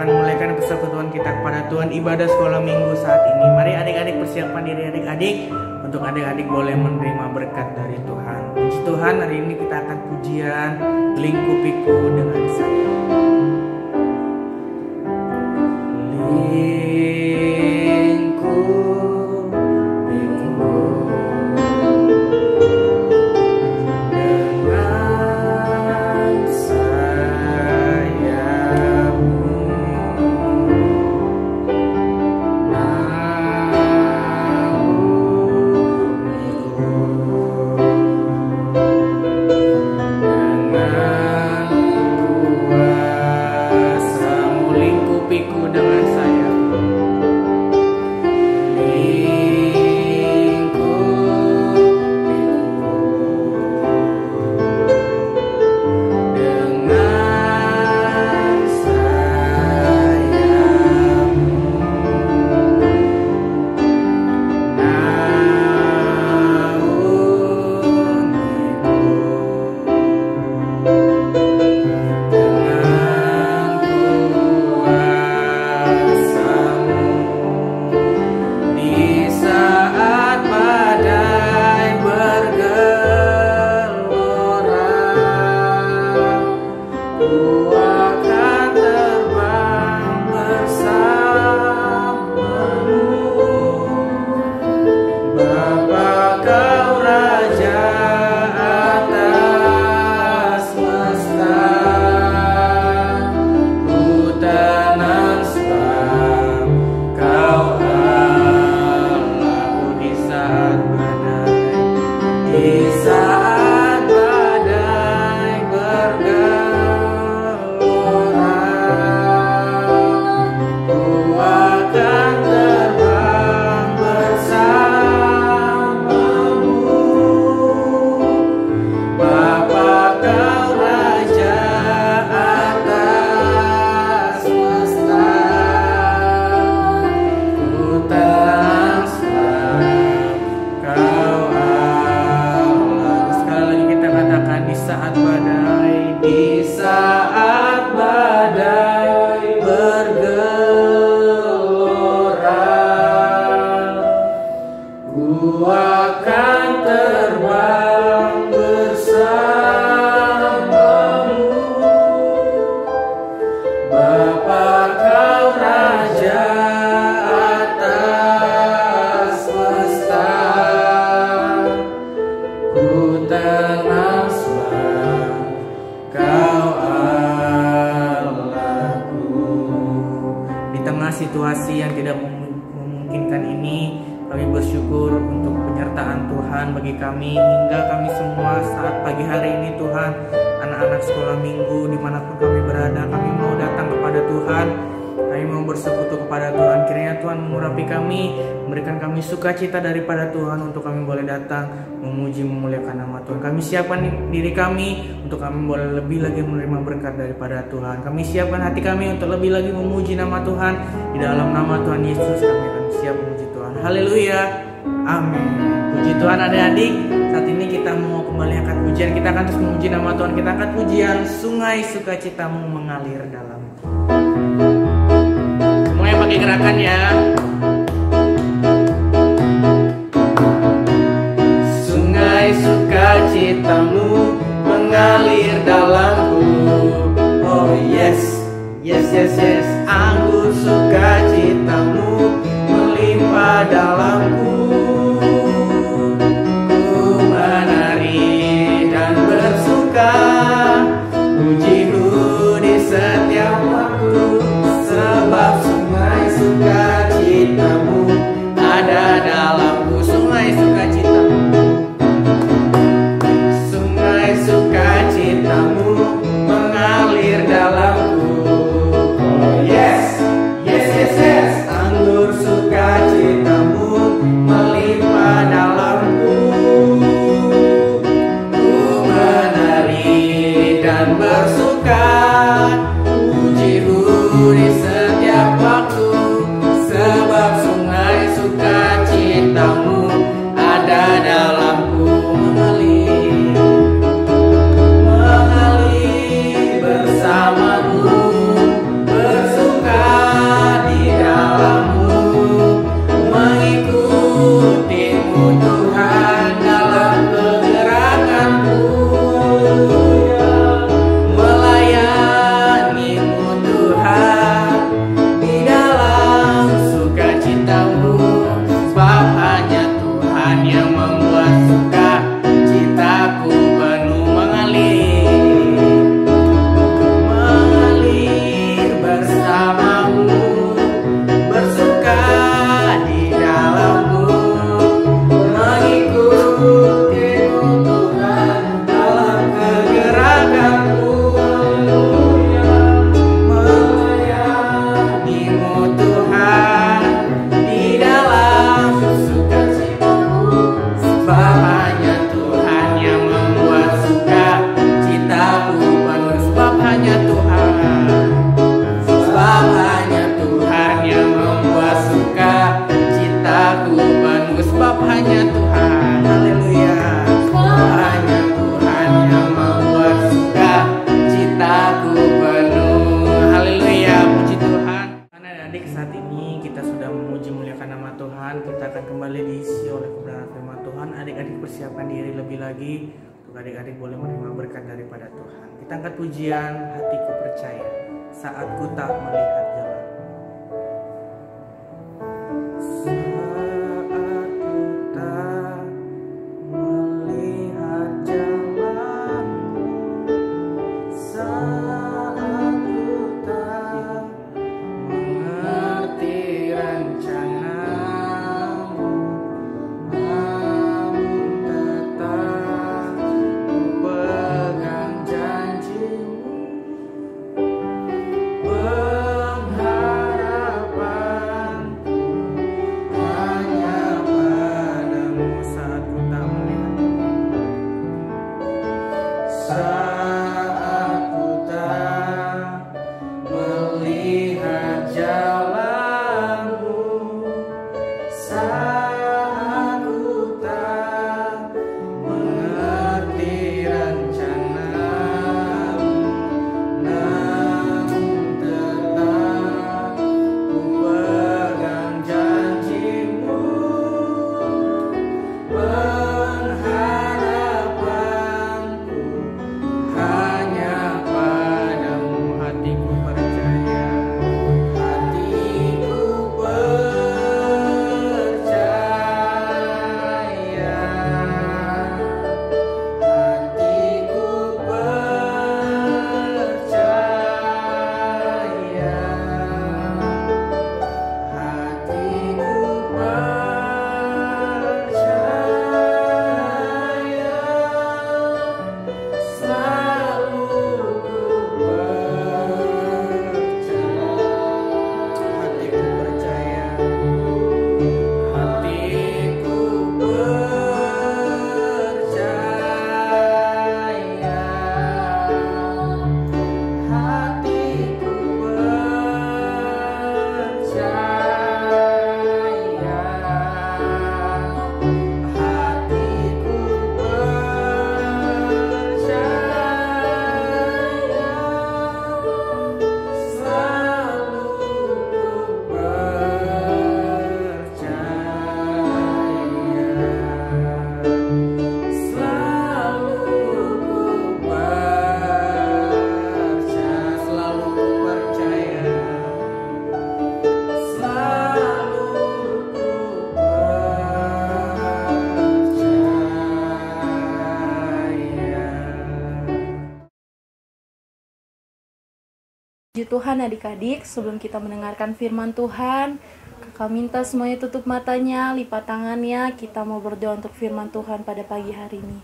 akan memulaikan persekutuan kita kepada Tuhan ibadah sekolah minggu saat ini. Mari adik-adik persiapkan diri adik-adik untuk adik-adik boleh menerima berkat dari Tuhan. Puji Tuhan, hari ini kita akan pujian Lingkupiku dengan saya. Situasi yang tidak memungkinkan ini, kami bersyukur untuk penyertaan Tuhan bagi kami hingga kami semua saat pagi hari ini. Tuhan, anak-anak sekolah minggu dimanapun kami berada, kami mau datang kepada Tuhan, kami mau bersekutu kepada Tuhan. Kiranya Tuhan mengurapi kami, memberikan kami sukacita daripada Tuhan untuk kami boleh datang memuji memuliakan nama Tuhan. Kami siapkan diri kami untuk kami boleh lebih lagi menerima berkat daripada Tuhan. Kami siapkan hati kami untuk lebih lagi memuji nama Tuhan. Di dalam nama Tuhan Yesus kami akan siap memuji Tuhan. Haleluya, amin. Puji Tuhan adik-adik. Saat ini kita mau kembali angkat pujian. Kita akan terus memuji nama Tuhan. Kita angkat pujian Sungai Sukacitamu Mengalir Dalamku. Semua yang pakai gerakan ya. Sungai sukacitamu mengalir dalamku. Oh yes, yes, yes, yes. Anggur sukacitamu melimpah dalamku. Ku menari dan bersuka, pujimu di setiap waktu, sebab sungai sukacitamu ada dalamku. Sungai sukacitamu, sungai sukacitamu mengalir dalamku. Oh yes, yes, yes, yes. Anggur sukacitamu melimpah dalamku. Ku menari dan bersuka, pujimu di setiap waktu, sebab sungai sukacitamu ada dalamku. Mengalir bersamamu, bersuka hanya Tuhan, haleluya. Hanya Tuhan yang membuat suka citaku penuh, haleluya, puji Tuhan. Adik-adik, saat ini kita sudah memuji muliakan nama Tuhan. Kita akan kembali diisi oleh kebenaran firman Tuhan. Adik-adik persiapkan diri lebih lagi untuk adik-adik boleh menerima berkat daripada Tuhan. Kita angkat pujian Hatiku Percaya, Saat Ku Tak Melihat Jalan. Puji Tuhan adik-adik, sebelum kita mendengarkan firman Tuhan, kakak minta semuanya tutup matanya, lipat tangannya, kita mau berdoa untuk firman Tuhan pada pagi hari ini.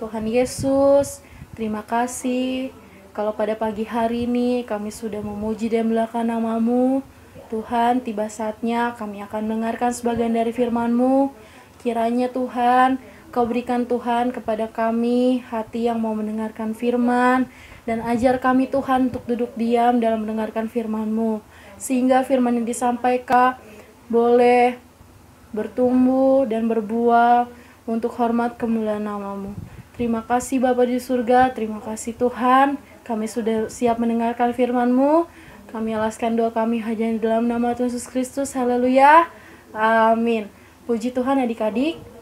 Tuhan Yesus, terima kasih kalau pada pagi hari ini kami sudah memuji dan membelakang nama-Mu. Tuhan, tiba saatnya kami akan mendengarkan sebagian dari firman-Mu. Kiranya Tuhan, Kau berikan Tuhan kepada kami hati yang mau mendengarkan firman, dan ajar kami Tuhan untuk duduk diam dalam mendengarkan firman-Mu, sehingga firman yang disampaikan boleh bertumbuh dan berbuah untuk hormat kemuliaan nama-Mu. Terima kasih Bapa di surga, terima kasih Tuhan, kami sudah siap mendengarkan firman-Mu. Kami alaskan doa kami hanya di dalam nama Tuhan Yesus Kristus, haleluya, amin. Puji Tuhan adik-adik,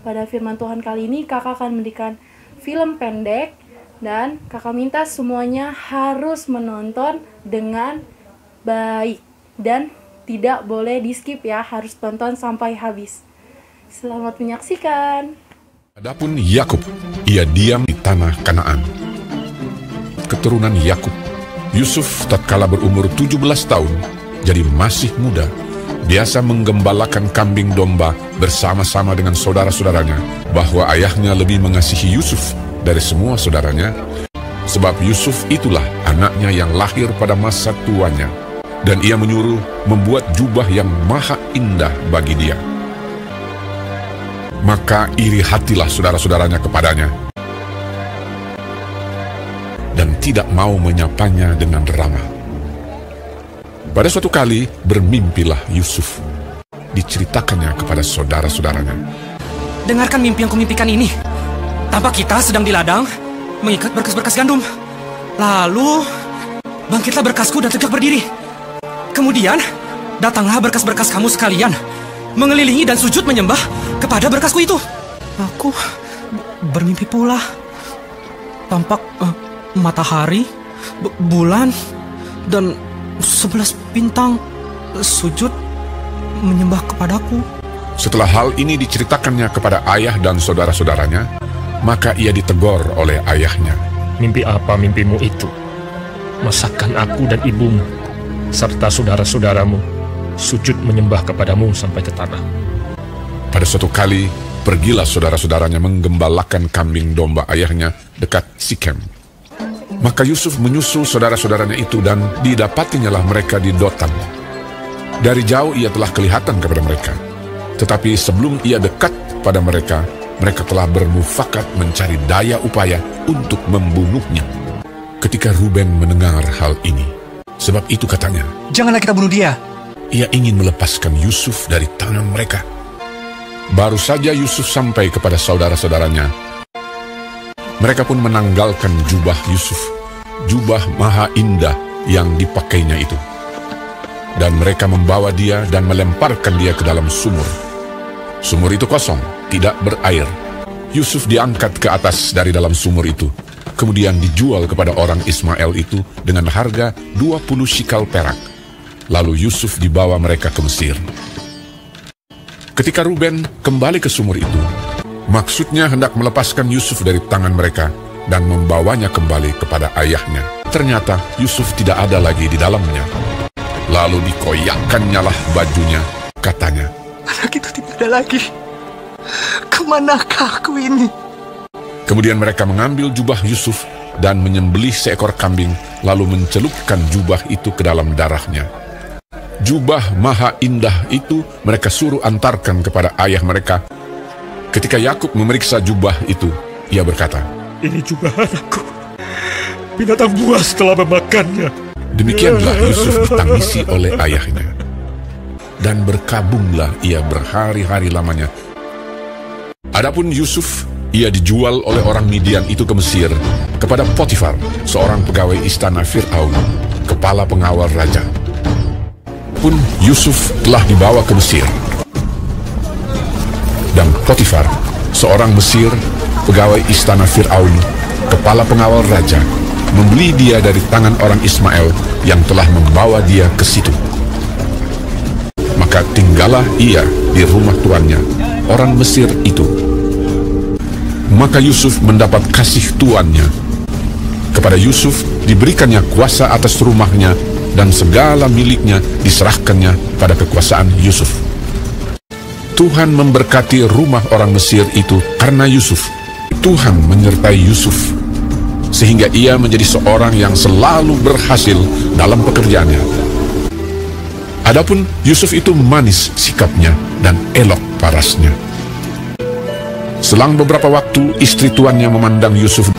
pada firman Tuhan kali ini kakak akan memberikan film pendek, dan kakak minta semuanya harus menonton dengan baik dan tidak boleh di skip ya, harus tonton sampai habis. Selamat menyaksikan. Adapun Yakub, ia diam di tanah Kanaan. Keturunan Yakub, Yusuf tatkala berumur 17 tahun, jadi masih muda, biasa menggembalakan kambing domba bersama-sama dengan saudara-saudaranya, bahwa ayahnya lebih mengasihi Yusuf dari semua saudaranya, sebab Yusuf itulah anaknya yang lahir pada masa tuanya, dan ia menyuruh membuat jubah yang maha indah bagi dia. Maka iri hatilah saudara-saudaranya kepadanya, dan tidak mau menyapanya dengan ramah. Pada suatu kali bermimpilah Yusuf, diceritakannya kepada saudara-saudaranya. Dengarkan mimpi yang kumimpikan ini. Tampak kita sedang di ladang mengikat berkas-berkas gandum. Lalu bangkitlah berkasku dan tegak berdiri. Kemudian datanglah berkas-berkas kamu sekalian mengelilingi dan sujud menyembah kepada berkasku itu. Aku bermimpi pula. Tampak matahari, bulan, dan 11 bintang sujud menyembah kepadaku. Setelah hal ini diceritakannya kepada ayah dan saudara-saudaranya, maka ia ditegur oleh ayahnya. Mimpi apa mimpimu itu? Masakan aku dan ibumu serta saudara-saudaramu sujud menyembah kepadamu sampai ke tanah. Pada suatu kali, pergilah saudara-saudaranya menggembalakan kambing domba ayahnya dekat Sikem. Maka Yusuf menyusul saudara-saudaranya itu dan didapatinya lah mereka di Dotan. Dari jauh ia telah kelihatan kepada mereka. Tetapi sebelum ia dekat pada mereka, mereka telah bermufakat mencari daya upaya untuk membunuhnya. Ketika Ruben mendengar hal ini, sebab itu katanya, "Janganlah kita bunuh dia." Ia ingin melepaskan Yusuf dari tangan mereka. Baru saja Yusuf sampai kepada saudara-saudaranya, mereka pun menanggalkan jubah Yusuf, jubah maha indah yang dipakainya itu. Dan mereka membawa dia dan melemparkan dia ke dalam sumur. Sumur itu kosong, tidak berair. Yusuf diangkat ke atas dari dalam sumur itu, kemudian dijual kepada orang Ismail itu dengan harga 20 shikal perak. Lalu Yusuf dibawa mereka ke Mesir. Ketika Ruben kembali ke sumur itu, maksudnya hendak melepaskan Yusuf dari tangan mereka dan membawanya kembali kepada ayahnya. Ternyata Yusuf tidak ada lagi di dalamnya. Lalu dikoyakkannya lah bajunya, katanya, "Anak itu tidak ada lagi. Kemanakah aku ini?" Kemudian mereka mengambil jubah Yusuf dan menyembelih seekor kambing, lalu mencelupkan jubah itu ke dalam darahnya. Jubah maha indah itu mereka suruh antarkan kepada ayah mereka. Ketika Yakub memeriksa jubah itu, ia berkata, Ini jubah anakku. Binatang buas telah memakannya. Demikianlah Yusuf ditangisi oleh ayahnya. Dan berkabunglah ia berhari-hari lamanya. Adapun Yusuf, ia dijual oleh orang Midian itu ke Mesir kepada Potifar, seorang pegawai istana Fir'aun, kepala pengawal raja. Pun Yusuf telah dibawa ke Mesir. Dan Potifar, seorang Mesir, pegawai istana Fir'aun, kepala pengawal raja, membeli dia dari tangan orang Ismail yang telah membawa dia ke situ. Maka tinggallah ia di rumah tuannya, orang Mesir itu. Maka Yusuf mendapat kasih tuannya. Kepada Yusuf diberikannya kuasa atas rumahnya, dan segala miliknya diserahkannya pada kekuasaan Yusuf. Tuhan memberkati rumah orang Mesir itu karena Yusuf. Tuhan menyertai Yusuf, sehingga ia menjadi seorang yang selalu berhasil dalam pekerjaannya. Adapun Yusuf itu manis sikapnya dan elok parasnya. Selang beberapa waktu, istri tuannya memandang Yusuf.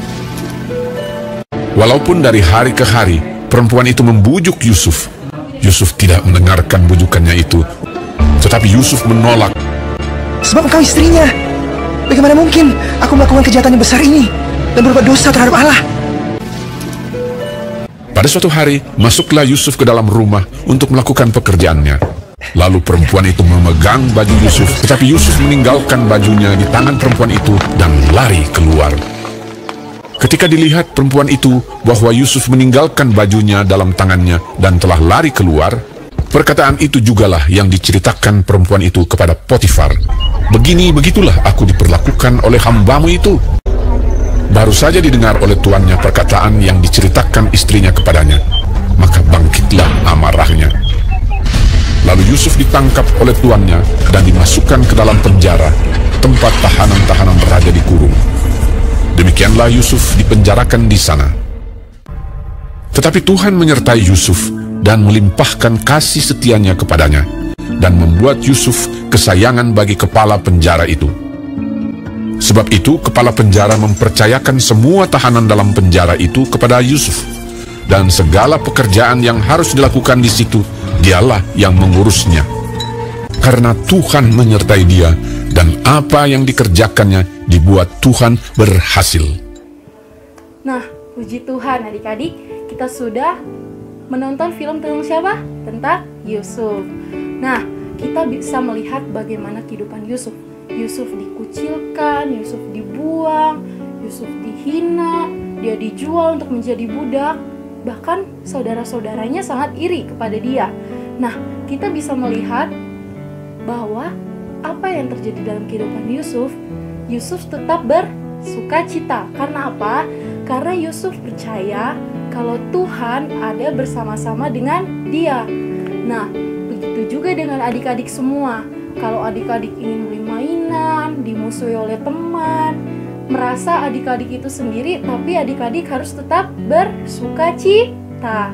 Walaupun dari hari ke hari, perempuan itu membujuk Yusuf. Yusuf tidak mendengarkan bujukannya itu, tetapi Yusuf menolak. "Sebab engkau istrinya. Bagaimana mungkin aku melakukan kejahatan yang besar ini dan berbuat dosa terhadap Allah?" Pada suatu hari, masuklah Yusuf ke dalam rumah untuk melakukan pekerjaannya. Lalu perempuan itu memegang baju Yusuf, tetapi Yusuf meninggalkan bajunya di tangan perempuan itu dan lari keluar. Ketika dilihat perempuan itu bahwa Yusuf meninggalkan bajunya dalam tangannya dan telah lari keluar, perkataan itu jugalah yang diceritakan perempuan itu kepada Potifar. "Begitulah aku diperlakukan oleh hambamu itu." Baru saja didengar oleh tuannya perkataan yang diceritakan istrinya kepadanya, maka bangkitlah amarahnya. Lalu Yusuf ditangkap oleh tuannya dan dimasukkan ke dalam penjara, tempat tahanan-tahanan raja dikurung. Demikianlah Yusuf dipenjarakan di sana. Tetapi Tuhan menyertai Yusuf dan melimpahkan kasih setianya kepadanya, dan membuat Yusuf kesayangan bagi kepala penjara itu. Sebab itu kepala penjara mempercayakan semua tahanan dalam penjara itu kepada Yusuf, dan segala pekerjaan yang harus dilakukan di situ dialah yang mengurusnya. karena Tuhan menyertai dia, dan apa yang dikerjakannya dibuat Tuhan berhasil. Nah, puji Tuhan adik-adik, kita sudah menonton film tentang siapa? Tentang Yusuf. Nah, kita bisa melihat bagaimana kehidupan Yusuf. Yusuf dikucilkan, Yusuf dibuang, Yusuf dihina, dia dijual untuk menjadi budak. Bahkan saudara-saudaranya sangat iri kepada dia. Nah, kita bisa melihat bahwa apa yang terjadi dalam kehidupan Yusuf, Yusuf tetap bersukacita. Karena apa? Karena Yusuf percaya kalau Tuhan ada bersama-sama dengan dia. Nah, begitu juga dengan adik-adik semua. Kalau adik-adik ingin beli mainan, dimusuhi oleh teman, merasa adik-adik itu sendiri, tapi adik-adik harus tetap bersukacita.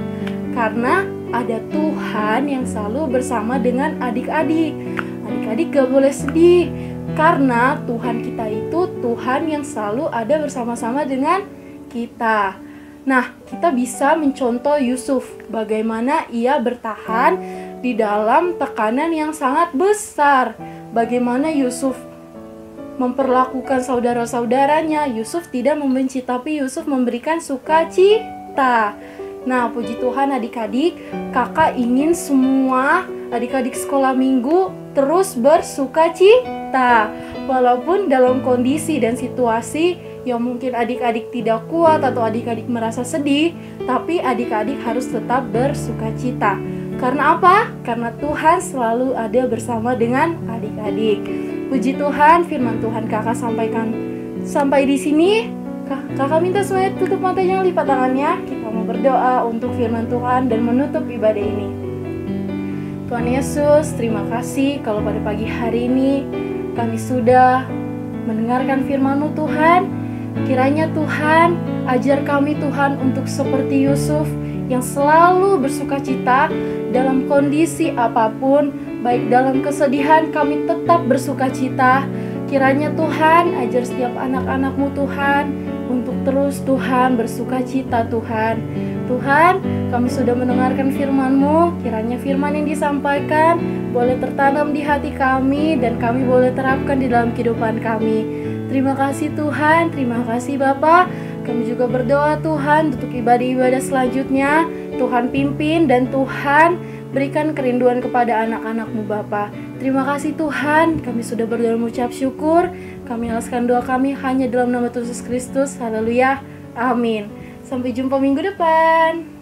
Karena ada Tuhan yang selalu bersama dengan adik-adik. Adik-adik gak boleh sedih, karena Tuhan kita itu Tuhan yang selalu ada bersama-sama dengan kita. Nah, kita bisa mencontoh Yusuf, bagaimana ia bertahan di dalam tekanan yang sangat besar. Bagaimana Yusuf memperlakukan saudara-saudaranya. Yusuf tidak membenci, tapi Yusuf memberikan sukacita. Nah, puji Tuhan adik-adik, kakak ingin semua adik-adik sekolah minggu terus bersukacita. Walaupun dalam kondisi dan situasi yang mungkin adik-adik tidak kuat atau adik-adik merasa sedih, tapi adik-adik harus tetap bersukacita. Karena apa? Karena Tuhan selalu ada bersama dengan adik-adik. Puji Tuhan, firman Tuhan kakak sampaikan sampai di sini. Kakak minta semuanya tutup matanya, lipat tangannya. Kita mau berdoa untuk firman Tuhan dan menutup ibadah ini. Tuhan Yesus, terima kasih kalau pada pagi hari ini kami sudah mendengarkan firman-Mu Tuhan. Kiranya Tuhan, ajar kami Tuhan untuk seperti Yusuf yang selalu bersukacita dalam kondisi apapun, baik dalam kesedihan kami tetap bersukacita. Kiranya Tuhan, ajar setiap anak-anak-Mu Tuhan untuk terus Tuhan bersukacita Tuhan. Tuhan, kami sudah mendengarkan firman-Mu, kiranya firman yang disampaikan boleh tertanam di hati kami dan kami boleh terapkan di dalam kehidupan kami. Terima kasih Tuhan, terima kasih Bapa. Kami juga berdoa Tuhan untuk ibadah-ibadah selanjutnya. Tuhan pimpin dan Tuhan berikan kerinduan kepada anak-anak-Mu Bapa. Terima kasih Tuhan, kami sudah berdoa mengucap syukur. Kami alaskan doa kami hanya dalam nama Tuhan Yesus Kristus. Haleluya, amin. Sampai jumpa minggu depan.